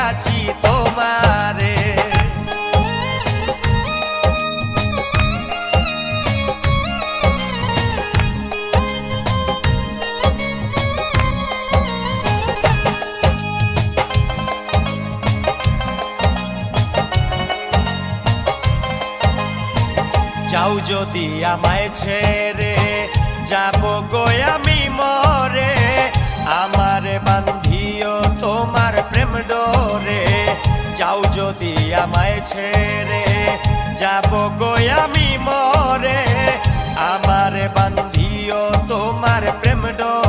আছি তোমারে। যাও যদি আমায় ছেড়ে যাব গো আমি মরে, আমারে বান্ধিও তোমার প্রেম ডোরে। যাও যদি আমায় ছেড়ে যাব গো আমি মরে, আমারে বান্ধিও তোমার প্রেম ডোরে।